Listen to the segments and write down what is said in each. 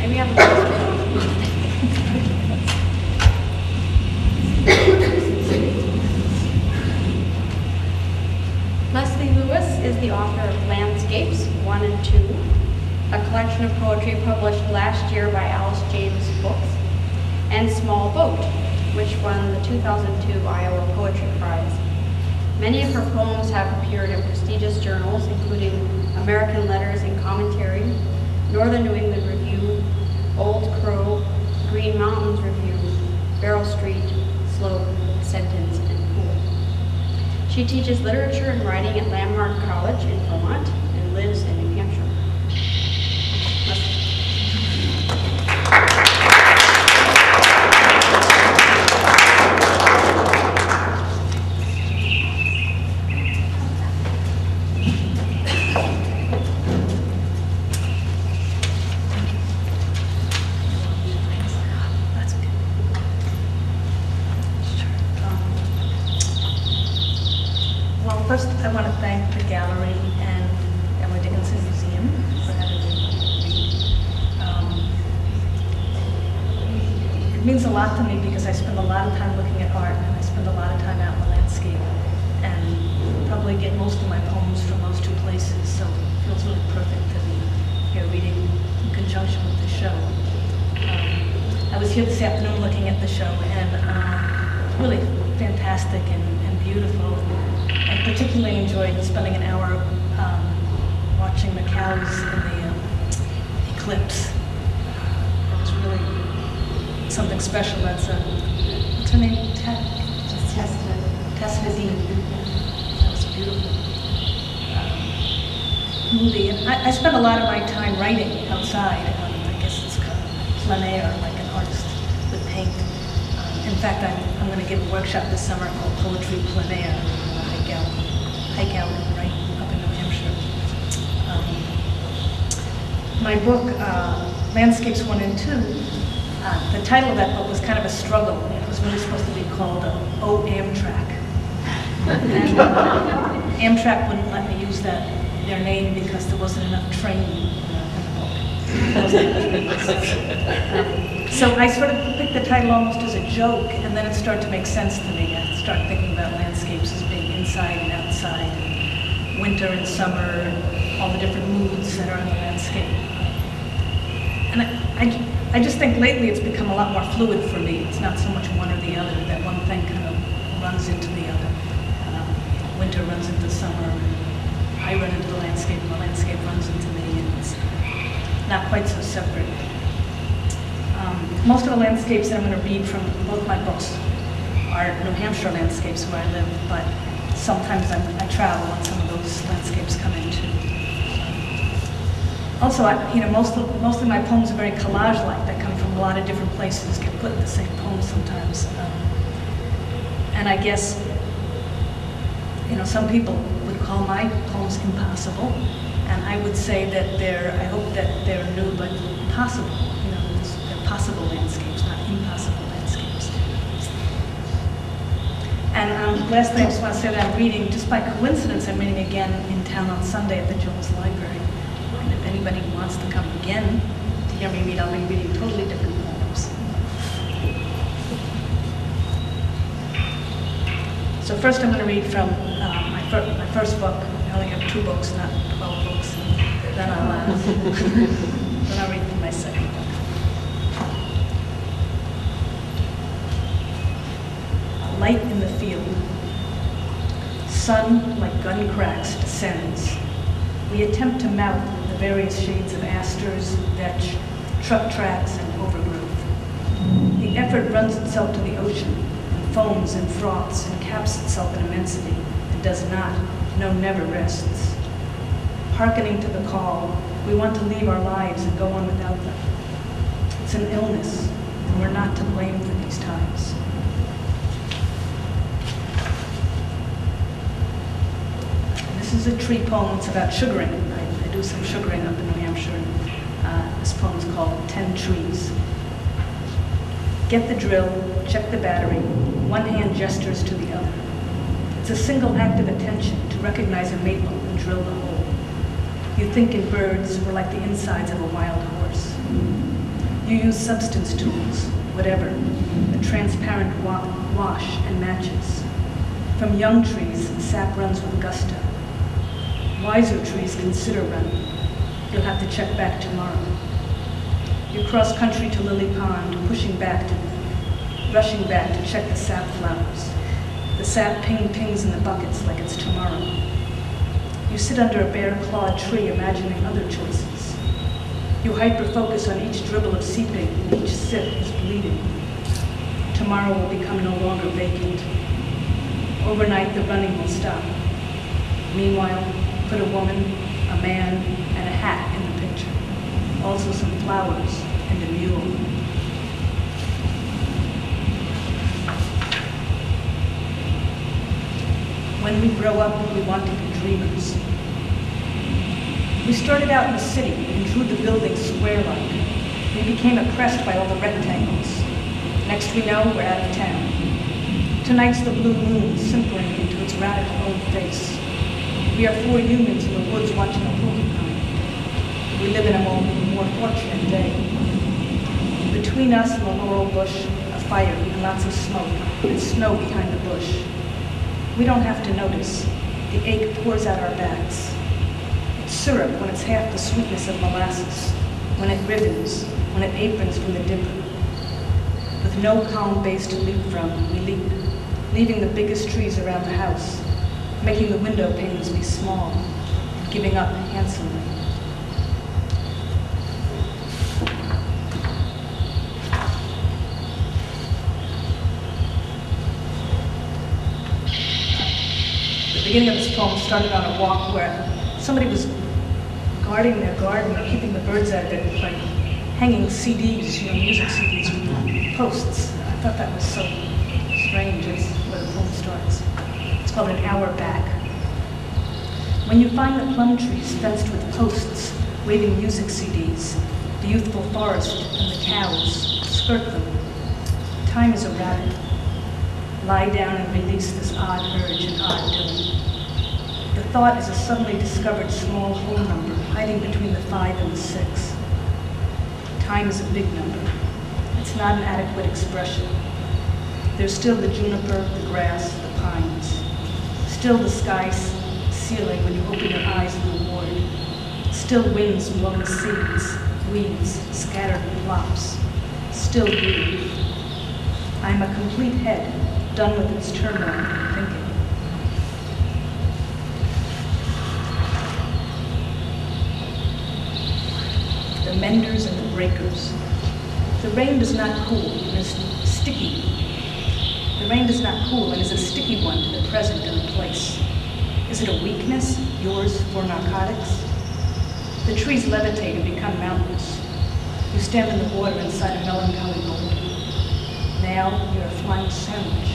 Maybe I'm the Leslie Lewis is the author of Landscapes 1 and 2, a collection of poetry published last year by Alice James Books, and Small Boat, which won the 2002 Iowa Poetry Prize. Many of her poems have appeared in prestigious journals, including American Letters and Commentary, Northern New England Review, Old Crow, Green Mountains Review, Barrow Street, Slope, Sentence, and Pool. She teaches literature and writing at Landmark College in Vermont and lives in New Hampshire. First, I want to thank the gallery and Emily Dickinson Museum for having me read. It means a lot to me because I spend a lot of time looking at art and I spend a lot of time out in the landscape and probably get most of my poems from those two places, so it feels really perfect to be here reading in conjunction with the show. I was here this afternoon looking at the show and it's really fantastic and beautiful. I particularly enjoyed spending an hour watching the cows in the eclipse. It was really something special. That's what's her name? Tessa Dean. That was a beautiful movie. And I spend a lot of my time writing outside. I guess it's called plein air, like an artist with paint. In fact, I'm going to give a workshop this summer called Poetry Plein Air. Hike out right up in New Hampshire. My book, Landscapes 1 and 2, the title of that book was kind of a struggle. It was really supposed to be called Oh Amtrak. And Amtrak wouldn't let me use their name because there wasn't enough training in the book. So I sort of picked the title almost as a joke, and then it started to make sense to me. I started thinking about landscapes as being inside and outside, and winter and summer, and all the different moods that are in the landscape. And I just think lately it's become a lot more fluid for me. It's not so much one or the other, that one thing kind of runs into the other. Winter runs into summer, and I run into the landscape, and the landscape runs into me, and it's not quite so separate. Most of the landscapes that I'm going to read from both my books are New Hampshire landscapes where I live, but sometimes I travel and some of those landscapes come in too. Also, most of my poems are very collage-like. They come from a lot of different places, get put in the same poem sometimes. And I guess, some people would call my poems impossible, and I would say that I hope that they're new but possible. They're possible landscapes, not impossible landscapes. And lastly, I just want to say that I'm reading, just by coincidence, I'm reading again in town on Sunday at the Jones Library. And if anybody wants to come again to hear me read, I'll be reading totally different poems. So first I'm going to read from my first book. I only have 2 books, not 12 books. Then I'll read from my second book. Light in the field. Sun, like gun cracks, descends. We attempt to mount the various shades of asters, vetch, truck tracks, and overgrowth. The effort runs itself to the ocean, and foams and froths, and caps itself in immensity, and does not, no, never rests. Hearkening to the call, we want to leave our lives and go on without them. It's an illness, and we're not to blame for these times. This is a tree poem. It's about sugaring. I do some sugaring up in New Hampshire. And, this poem is called 10 Trees. Get the drill, check the battery. One hand gestures to the other. It's a single act of attention to recognize a maple and drill the hole. You think in birds were like the insides of a wild horse. You use substance tools, whatever, a transparent wash and matches. From young trees, sap runs with gusto. Wiser trees consider running. You'll have to check back tomorrow. You cross country to Lily Pond, rushing back to check the sap flowers. The sap pings in the buckets like it's tomorrow. You sit under a bare-clawed tree, imagining other choices. You hyper-focus on each dribble of seeping, and each sip is bleeding. Tomorrow will become no longer vacant. Overnight, the running will stop. Meanwhile, put a woman, a man, and a hat in the picture. Also some flowers and a mule. When we grow up, we want to be dreamers. We started out in the city and drew the buildings square-like. We became oppressed by all the rectangles. Next we know, we're out of town. Tonight's the blue moon simpering into its radical own face. We are 4 humans in the woods watching a porcupine. We live in a more fortunate day. Between us and the laurel bush, a fire and lots of smoke, and snow behind the bush. We don't have to notice. The ache pours out our backs. It's syrup when it's half the sweetness of molasses, when it ribbons, when it aprons from the dipper. With no calm base to leap from, we leap, leaving the biggest trees around the house, making the window panes be small, and giving up handsomely. The beginning of this poem started on a walk where somebody was guarding their garden or keeping the birds out of it by hanging CDs, music CDs from posts. I thought that was so strange. That's where the poem starts. It's called An Hour Back. When you find the plum trees fenced with posts, waving music CDs, the youthful forest and the cows skirt them. Time is a rabbit. Lie down and release this odd urge and odd doing. The thought is a suddenly discovered small whole number hiding between the 5 and the 6. Time is a big number. It's not an adequate expression. There's still the juniper, the grass, the pines. Still the sky ceiling when you open your eyes in the ward. Still winds blowing seeds, weeds, scattered plops. Still you. I'm a complete head, done with its turmoil and thinking. The menders and the breakers. The rain does not cool and is sticky. The rain does not cool and is a sticky one to the present and the place. Is it a weakness, yours for narcotics? The trees levitate and become mountains. You stand in the water inside a melancholy boulder. Now you're a flying sandwich.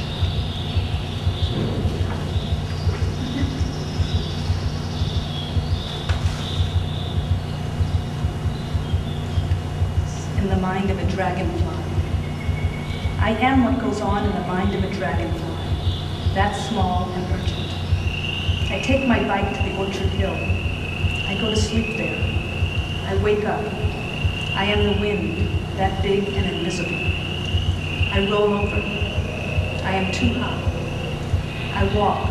In the mind of a dragonfly. I am what goes on in the mind of a dragonfly, that small and urgent. I take my bike to the Orchard Hill. I go to sleep there. I wake up. I am the wind, that big and invisible. I roll over. I am too hot. I walk.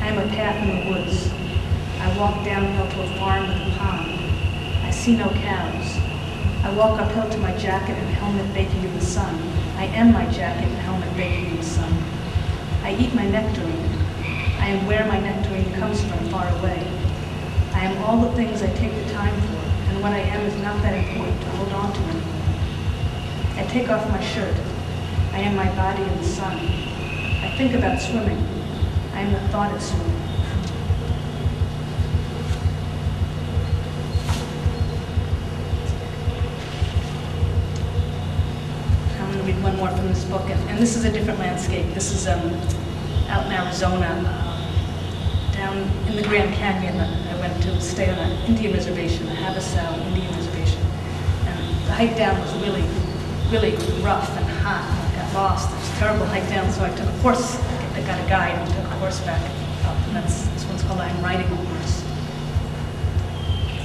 I am a path in the woods. I walk downhill to a farm with a pond. I see no cows. I walk uphill to my jacket and helmet baking in the sun. I am my jacket and helmet baking in the sun. I eat my nectarine. I am where my nectarine comes from, far away. I am all the things I take the time for, and what I am is not that important to hold on to anymore. I take off my shirt. I am my body in the sun. I think about swimming. I am the thought of swimming. Read one more from this book, and this is a different landscape. This is out in Arizona, down in the Grand Canyon. I went to stay on an Indian reservation, a Havasu Indian reservation, and the hike down was really, really rough and hot. I got lost. It was a terrible hike down, so I took a horse. I got a guide and took a horseback up, and this one's called I'm Riding a Horse.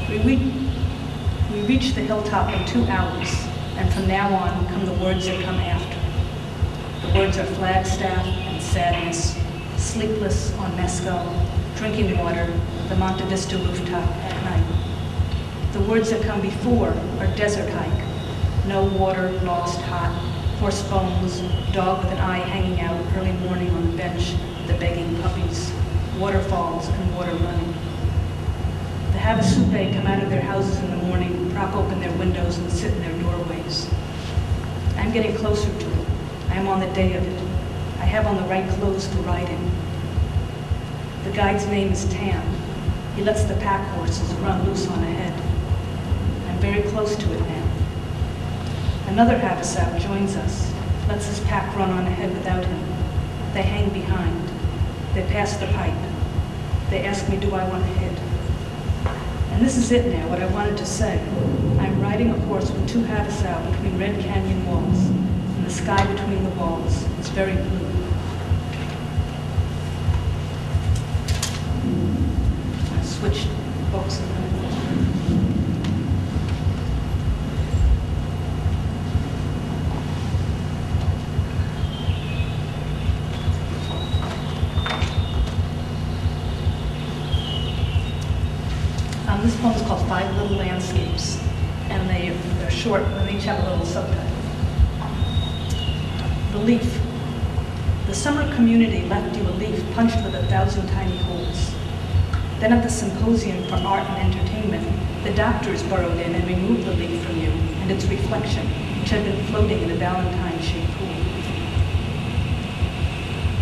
We reached the hilltop in 2 hours. and from now on come the words that come after. The words are Flagstaff and sadness, sleepless on Mescal, drinking water, the Monte Vista rooftop at night. The words that come before are desert hike, no water, lost, hot, horse bones, dog with an eye hanging out early morning on the bench, the begging puppies, waterfalls and water running. The Havasupai come out of their houses in the morning, prop open their windows and sit in their doorways. I'm getting closer to it. I am on the day of it. I have on the right clothes for riding. The guide's name is Tam. He lets the pack horses run loose on ahead. I'm very close to it now. Another Havasupai joins us, lets his pack run on ahead without him. They hang behind. They pass the pipe. They ask me, do I want to hit? And this is it now, what I wanted to say. I'm riding a horse with two Havasupai between Red Canyon walls, and the sky between the walls is very blue. I switched books a minute. This poem is called Five Little Landscapes, and they're short, and they each have a little subtitle. The leaf. The summer community left you a leaf punched with 1,000 tiny holes. Then at the Symposium for Art and Entertainment, the doctors burrowed in and removed the leaf from you and its reflection, which had been floating in a Valentine-shaped pool.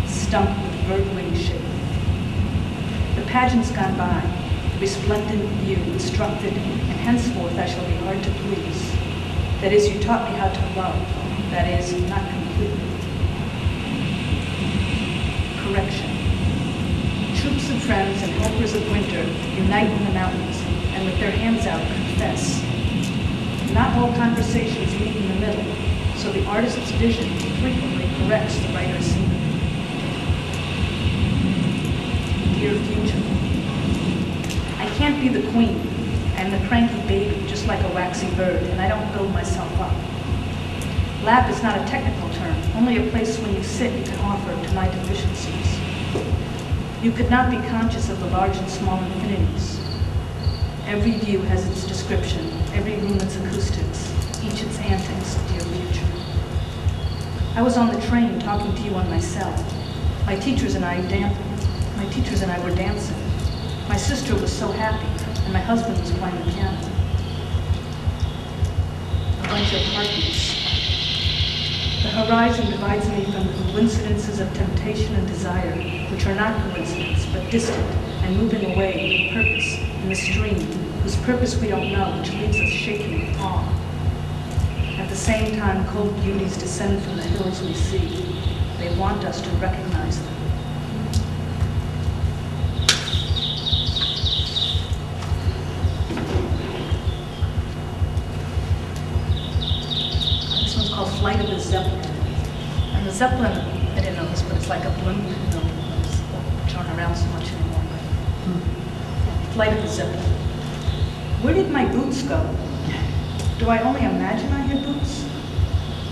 Stump with bird wing shape. The pageant's gone by. Resplendent view, instructed, and henceforth I shall be hard to please. That is, you taught me how to love. That is, not completely. Correction. Troops of friends and helpers of winter unite in the mountains, and with their hands out confess. Not all conversations meet in the middle, so the artist's vision frequently corrects the writer's scene. Dear future. I can't be the queen. I'm the cranky baby, just like a waxy bird, and I don't build myself up. Lap is not a technical term, only a place when you sit you can offer to my deficiencies. You could not be conscious of the large and small infinities. Every view has its description, every room its acoustics, each its antics, dear future. I was on the train talking to you on my cell. My teachers and I were dancing. My sister was so happy, and my husband was playing the piano. A bunch of heartbeats. The horizon divides me from the coincidences of temptation and desire, which are not coincidence, but distant and moving away with purpose in the stream, whose purpose we don't know, which leaves us shaking with awe. At the same time, cold beauties descend from the hills we see. They want us to recognize them. Flight of the Zeppelin. And the Zeppelin, I didn't know this, but it's like a blimp. No, it's not thrown around so much anymore. But Flight of the Zeppelin. Where did my boots go? Do I only imagine I had boots?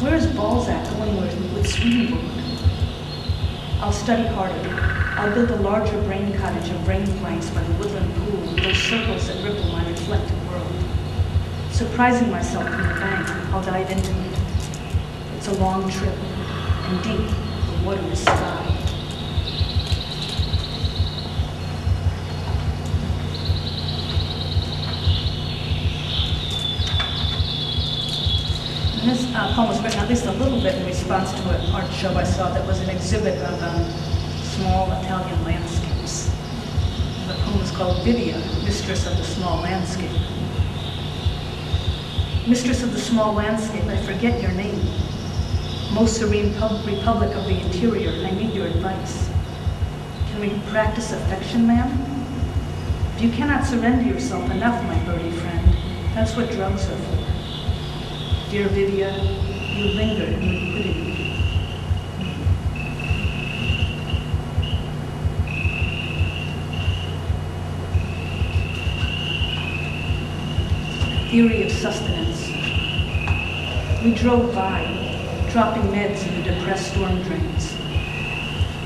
Where is Balzac going with Swedenborg? I'll study harder. I'll build a larger brain cottage of brain planks by the woodland pool with those circles that ripple my reflected world. Surprising myself from the bank, I'll dive into it. It's a long trip, and deep, the water is sky. And this poem was written at least a little bit in response to an art show I saw that was an exhibit of small Italian landscapes. The poem is called Vivia, Mistress of the Small Landscape. Mistress of the Small Landscape, I forget your name. Most serene Republic of the Interior, I need your advice. Can we practice affection, ma'am? If you cannot surrender yourself enough, my birdie friend, that's what drugs are for. Dear Vivia, you linger in liquidity. Theory of sustenance. We drove by, dropping meds in the depressed storm drains.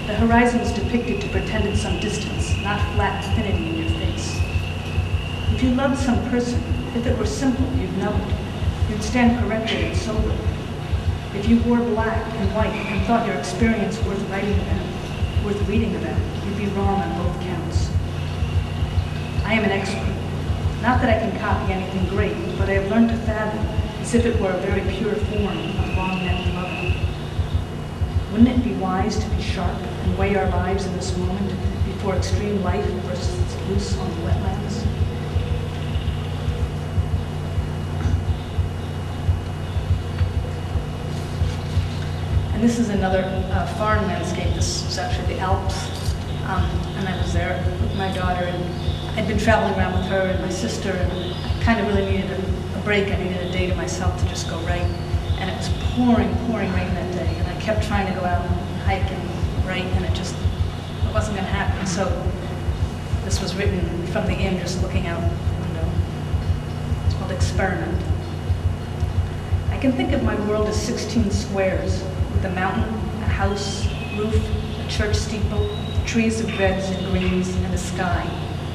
The horizon was depicted to pretend at some distance, not flat infinity in your face. If you loved some person, if it were simple, you'd know it. You'd stand corrected and sober. If you wore black and white and thought your experience worth writing about, worth reading about, you'd be wrong on both counts. I am an expert. Not that I can copy anything great, but I have learned to fathom as if it were a very pure form of long-necked loving. Wouldn't it be wise to be sharp and weigh our lives in this moment before extreme life bursts loose on the wetlands? And this is another foreign landscape. This is actually the Alps. And I was there with my daughter, and I'd been traveling around with her and my sister, and I kind of really needed a break. I needed a day to myself to just go write. And it was pouring rain that day, and I kept trying to go out and hike and write, and it wasn't going to happen. So this was written from the inn, just looking out the window. It's called Experiment. I can think of my world as 16 squares, with a mountain, a house, roof, a church steeple, trees of reds and greens, and a sky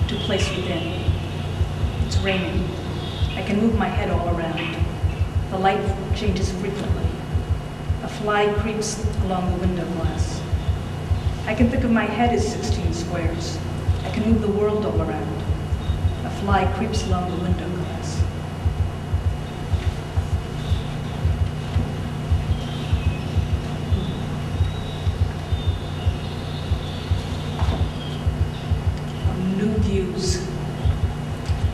to place within. It's raining. I can move my head all around. The light changes frequently. A fly creeps along the window glass. I can think of my head as 16 squares. I can move the world all around. A fly creeps along the window glass. New views.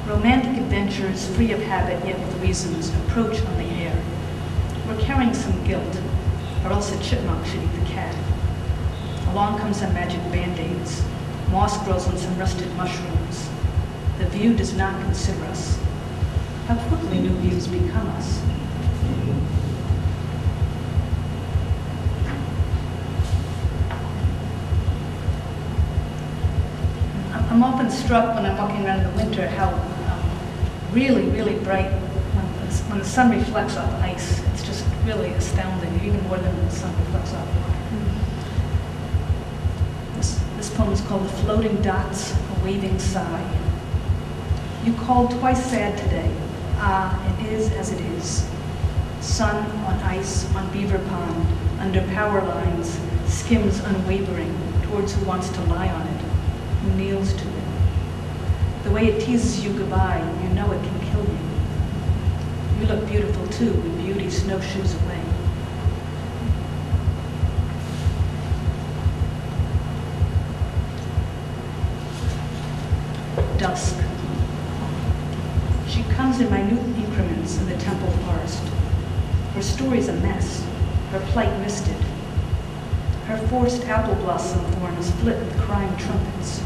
Romantic adventures, free of habit yet with reasons, approach on the air. We're carrying some guilt, or else a chipmunk should eat the cat. Along come some magic band-aids. Moss grows on some rusted mushrooms. The view does not consider us. How quickly new views become us. I'm often struck when I'm walking around in the winter how really bright when the sun reflects off ice. It's just really astounding, even more than the sun reflects off water. This poem is called The Floating Dots, a Waving Sigh. You called twice sad today. Ah, it is as it is. Sun on ice, on beaver pond, under power lines, skims unwavering towards who wants to lie on it, who kneels to it. The way it teases you goodbye, you know it can kill you. You look beautiful too, when beauty snowshoes away. Dusk. She comes in minute increments in the temple forest. Her story's a mess, her plight misted. Her forced apple blossom thorn is split with crying trumpets.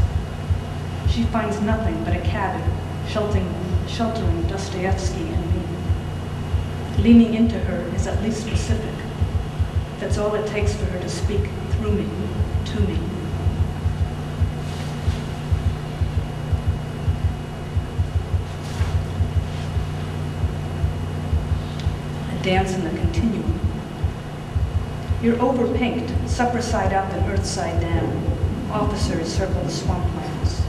She finds nothing but a cabin, sheltering Dostoevsky and me. Leaning into her is at least specific. That's all it takes for her to speak through me, to me. A dance in the continuum. You're over-pinked, supper side up and earth side down. Officers circle the swamplands.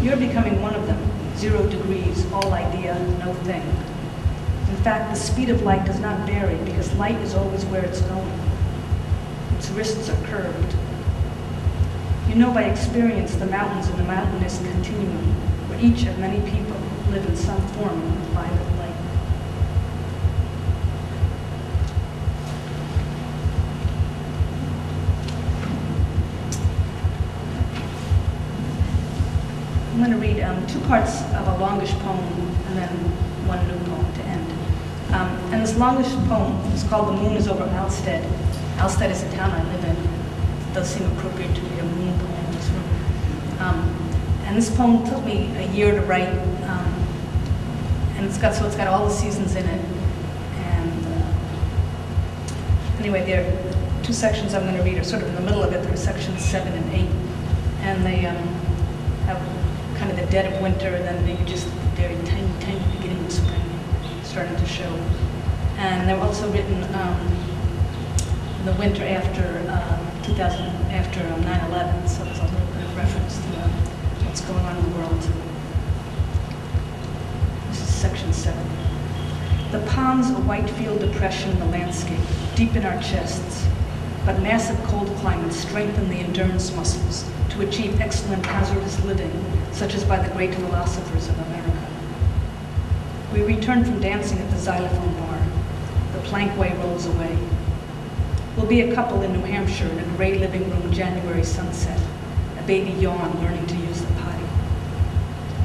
You're becoming one of them, 0 degrees, all idea, no thing. In fact, the speed of light does not vary because light is always where it's going. Its wrists are curved. You know by experience the mountains in the mountainous continuum, where each of many people live in some form of violet light. I'm going to read 2 parts of a longish poem and then one new poem to end. And this longish poem is called The Moon is Over Alstead. Alstead is a town I live in. It does seem appropriate to read a moon poem in this room. And this poem took me a year to write. And it's got all the seasons in it. And anyway, there are 2 sections I'm going to read are sort of in the middle of it. There are sections 7 and 8. And they have kind of the dead of winter, and then maybe just very tiny beginning of spring starting to show. And And they were also written in the winter after 9/11, so there's a little bit of reference to what's going on in the world. This is section 7. The ponds, a white field depression in the landscape, deep in our chests, but massive cold climates strengthen the endurance muscles to achieve excellent hazardous living, such as by the great philosophers of America. We return from dancing at the xylophone bar. The plankway rolls away. We'll be a couple in New Hampshire in a gray living room January sunset, a baby yawn learning to use the potty.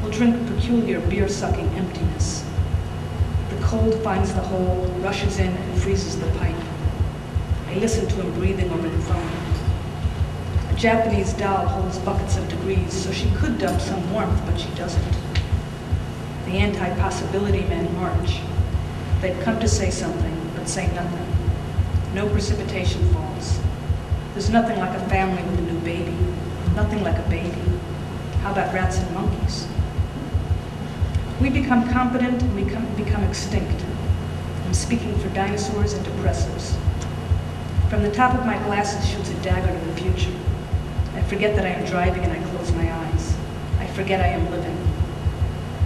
We'll drink a peculiar beer-sucking emptiness. The cold finds the hole, rushes in, and freezes the pipe. I listen to him breathing over the phone. A Japanese doll holds buckets of degrees, so she could dump some warmth, but she doesn't. The anti-possibility men march. They've come to say something, but say nothing. No precipitation falls. There's nothing like a family with a new baby. Nothing like a baby. How about rats and monkeys? We become competent and we become extinct. I'm speaking for dinosaurs and depressors. From the top of my glasses shoots a dagger to the future. I forget that I am driving and I close my eyes. I forget I am living.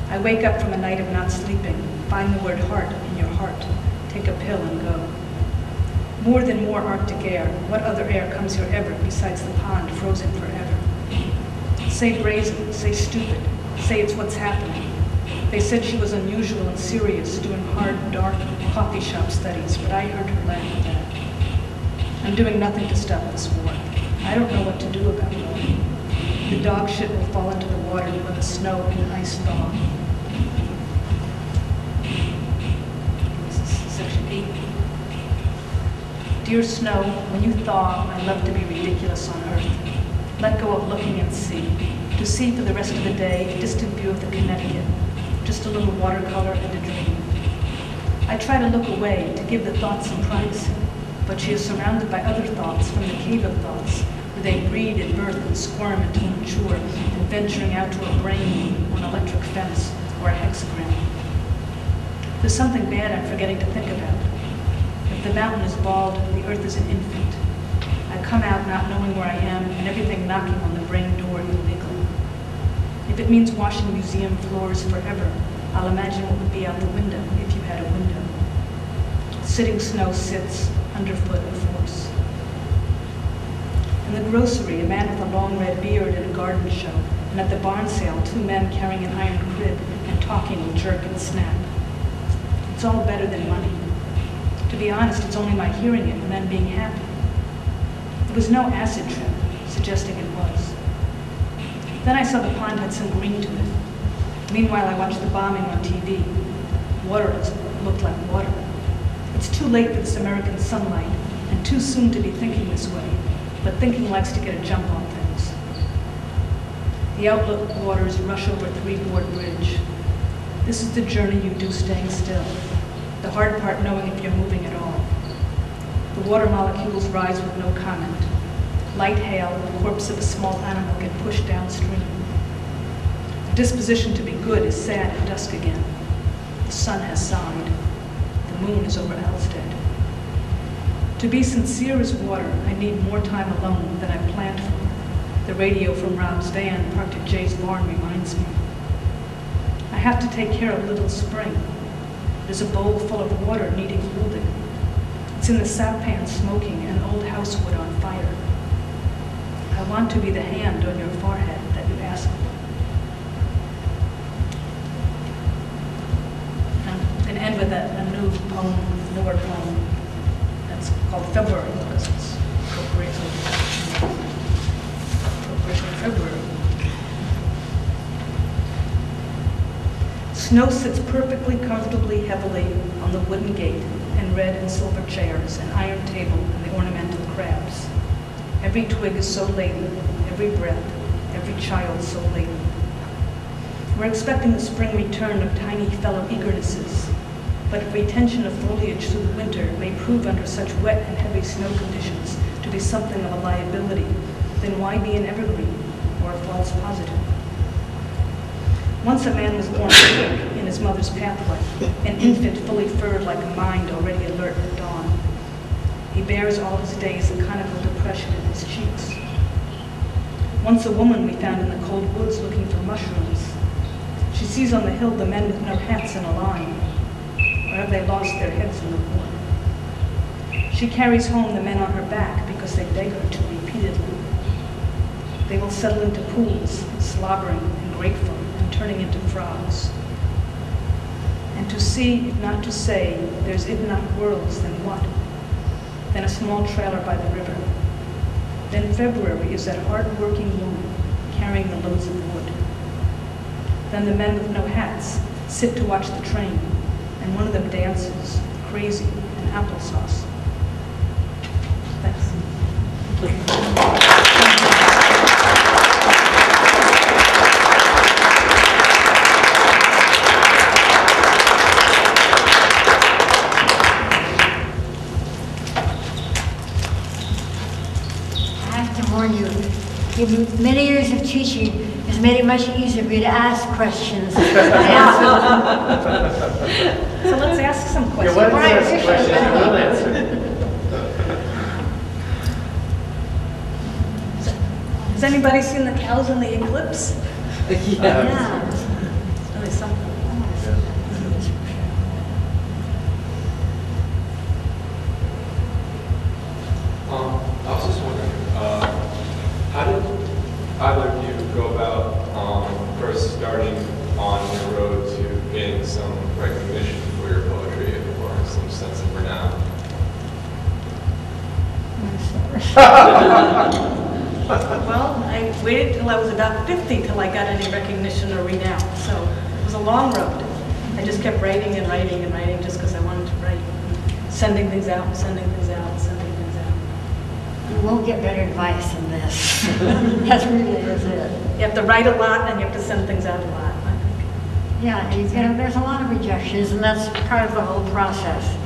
I wake up from a night of not sleeping, find the word heart in your heart, take a pill and go. More than more Arctic air. What other air comes here ever besides the pond frozen forever? Say brazen, say stupid, say it's what's happening. They said she was unusual and serious, doing hard, dark coffee shop studies, but I heard her laugh at that. I'm doing nothing to stop this war. I don't know what to do about it. The dog shit will fall into the water when the snow and ice thaw. This is section 8. Dear snow, when you thaw, I love to be ridiculous on earth. Let go of looking and see. To see for the rest of the day a distant view of the Connecticut. Just a little watercolor and a dream. I try to look away, to give the thoughts some privacy, but she is surrounded by other thoughts from the cave of thoughts, where they breed and birth and squirm until mature, and venturing out to a brain or an electric fence or a hexagram. There's something bad I'm forgetting to think about. If the mountain is bald, the earth is an infant. I come out not knowing where I am, and everything knocking on the brain door illegally. If it means washing museum floors forever, I'll imagine what would be out the window if you had a window. Sitting snow sits underfoot of force. In the grocery, a man with a long red beard at a garden show, and at the barn sale, 2 men carrying an iron crib and talking will jerk and snap. It's all better than money. To be honest, it's only my hearing it and then being happy. It was no acid trip, suggesting it was. Then I saw the pond had some green to it. Meanwhile, I watched the bombing on TV. Water looked like water. It's too late for this American sunlight, and too soon to be thinking this way, but thinking likes to get a jump on things. The outlook waters rush over a 3-board bridge. This is the journey you do staying still. The hard part knowing if you're moving at all. The water molecules rise with no comment. Light hail, the corpse of a small animal get pushed downstream. The disposition to be good is sad at dusk again. The sun has sighed. The moon is over Alstead. To be sincere as water, I need more time alone than I planned for. The radio from Rob's van parked at Jay's barn reminds me. I have to take care of Little Spring. There's a bowl full of water needing holding. It's in the sap pan smoking and old house wood on fire. I want to be the hand on your forehead that you ask for. I'm going to end with a new poem, newer poem. That's called February, because it's appropriate for February. Snow sits perfectly, comfortably, heavily on the wooden gate and red and silver chairs, an iron table, and the ornamental crabs. Every twig is so laden, every breath, every child so laden. We're expecting the spring return of tiny fellow eagernesses, but if retention of foliage through the winter may prove under such wet and heavy snow conditions to be something of a liability, then why be an evergreen or a false positive? Once a man was born quick in his mother's pathway, an infant fully furred like a mind already alert. He bears all his days a conical depression in his cheeks. Once a woman we found in the cold woods looking for mushrooms. She sees on the hill the men with no hats in a line. Or have they lost their heads in the war? She carries home the men on her back because they beg her to repeatedly. They will settle into pools, slobbering and grateful and turning into frogs. And to see, if not to say, there's if not worlds, then what? Then a small trailer by the river. Then February is that hard-working woman carrying the loads of wood. Then the men with no hats sit to watch the train, and one of them dances, crazy, in applesauce. Thanks. Many years of teaching has made it much easier for you to ask questions and answer them. So let's ask some questions. Yeah, what is this question? I will answer. Has anybody seen the cows in the eclipse? Yeah. It's really something. I was just wondering, how did either of you go about first starting on your road to getting some recognition for your poetry or some sense of renown? Well, I waited till I was about 50 till I got any recognition or renown. So it was a long road. I just kept writing and writing and writing just because I wanted to write. Sending things out, sending things out, sending things out. You won't get better advice than this. That really is it. You have to write a lot and you have to send things out a lot, I think. Yeah, there's a lot of rejections, and that's part of the whole process.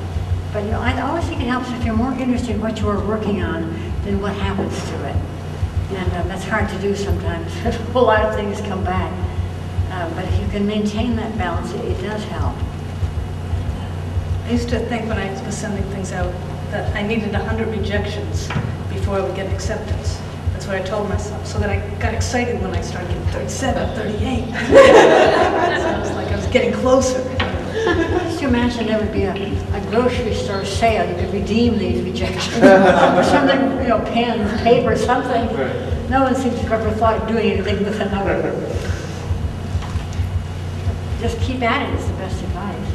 But I always think it helps if you're more interested in what you are working on than what happens to it. And that's hard to do sometimes. A lot of things come back. But if you can maintain that balance, it does help. I used to think when I was sending things out that I needed 100 rejections before I would get acceptance. That's what I told myself, so that I got excited when I started getting 37, 38. So it was like I was getting closer. Just imagine there would be a grocery store sale. You could redeem these rejections. Or something, pens, paper, something. Right. No one seems to have ever thought of doing anything with a number. Just keep at it is the best advice.